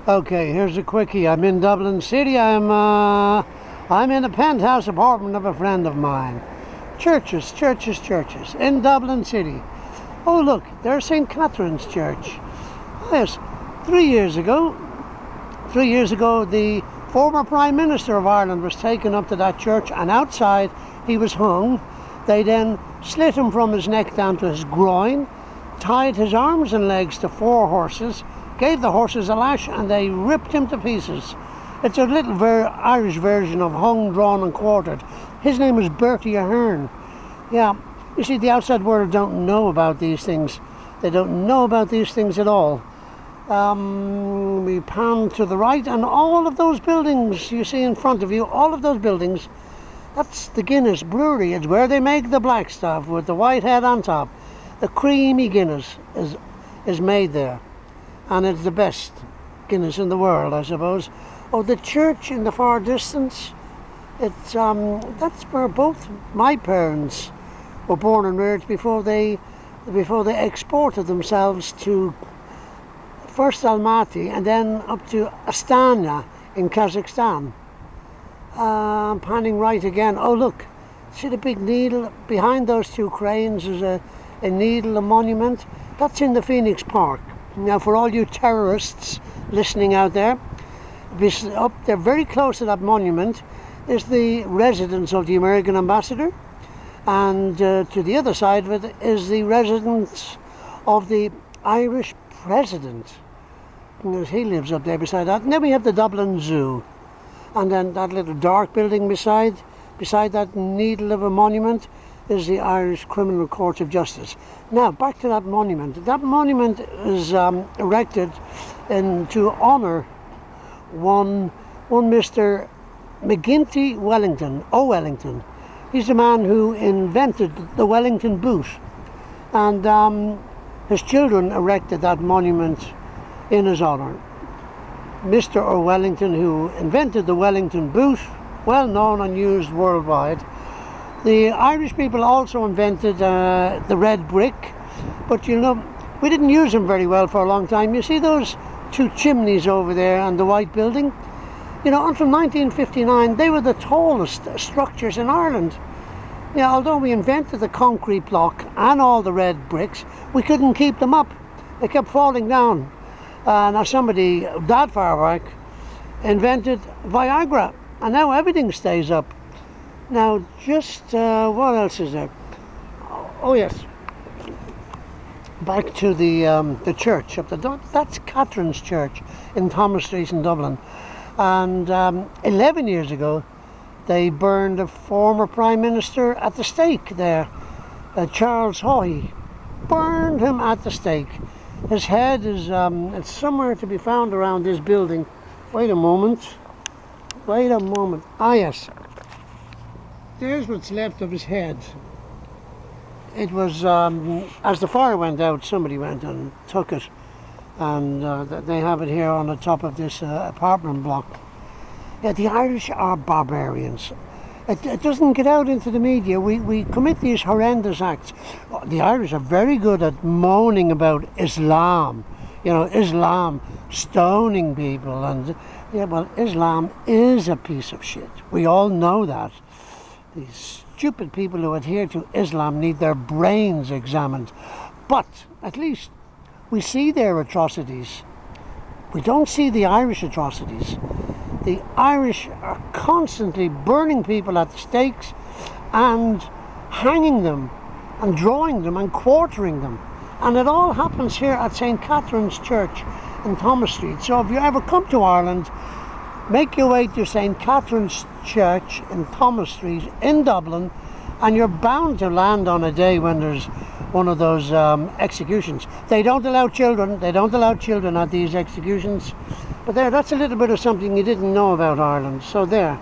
Okay, here's a quickie. I'm in Dublin City. I'm in a penthouse apartment of a friend of mine. Churches, churches, churches in Dublin City. Oh look, there's St. Catherine's Church. Yes, 3 years ago, the former Prime Minister of Ireland was taken up to that church, and outside he was hung. They then slit him from his neck down to his groin, tied his arms and legs to 4 horses, gave the horses a lash, and they ripped him to pieces. It's a little Irish version of hung, drawn and quartered. His name was Bertie Ahern. Yeah, you see, the outside world don't know about these things. They don't know about these things at all. We pan to the right, and all of those buildings you see in front of you, all of those buildings, that's the Guinness Brewery. It's where they make the black stuff with the white head on top. The creamy Guinness is made there, and it's the best Guinness in the world, I suppose. Oh, the church in the far distance, it's that's where both my parents were born and reared before they exported themselves to first Almaty and then up to Astana in Kazakhstan. Panning right again. Oh look, see the big needle behind those 2 cranes? Is a needle, a monument. That's in the Phoenix Park. Now, for all you terrorists listening out there, up there very close to that monument is the residence of the American ambassador, and to the other side of it is the residence of the Irish president. He lives up there beside that. And then we have the Dublin Zoo, and then that little dark building beside that needle of a monument is the Irish Criminal Court of Justice. Now back to that monument. That monument is erected to honour one Mr. McGinty Wellington. He's the man who invented the Wellington boot, and his children erected that monument in his honour. Mr. Wellington, who invented the Wellington boot, well known and used worldwide. The Irish people also invented the red brick, but you know, we didn't use them very well for a long time. You see those 2 chimneys over there and the white building? You know, until 1959 they were the tallest structures in Ireland. Yeah, although we invented the concrete block and all the red bricks, we couldn't keep them up. They kept falling down. Now somebody that far back invented Viagra, and now everything stays up. Now just what else is there? Oh yes, back to the church up the that's Catherine's Church in Thomas Street in Dublin, and 11 years ago they burned a former Prime Minister at the stake there, Charles Haughey. Burned him at the stake. His head is it's somewhere to be found around this building. Wait a moment. Ah yes, there's what's left of his head. It was as the fire went out, somebody went and took it, and they have it here on the top of this apartment block. Yeah, the Irish are barbarians. It doesn't get out into the media. We commit these horrendous acts. The Irish are very good at moaning about Islam. You know, Islam stoning people, and yeah, well, Islam is a piece of shit. We all know that. These stupid people who adhere to Islam need their brains examined. But at least we see their atrocities. We don't see the Irish atrocities. The Irish are constantly burning people at the stakes and hanging them and drawing them and quartering them. And it all happens here at St. Catherine's Church in Thomas Street. So if you ever come to Ireland, make your way to St. Catherine's Church in Thomas Street in Dublin, and you're bound to land on a day when there's one of those executions. They don't allow children. They don't allow children at these executions. But that's a little bit of something you didn't know about Ireland. So there.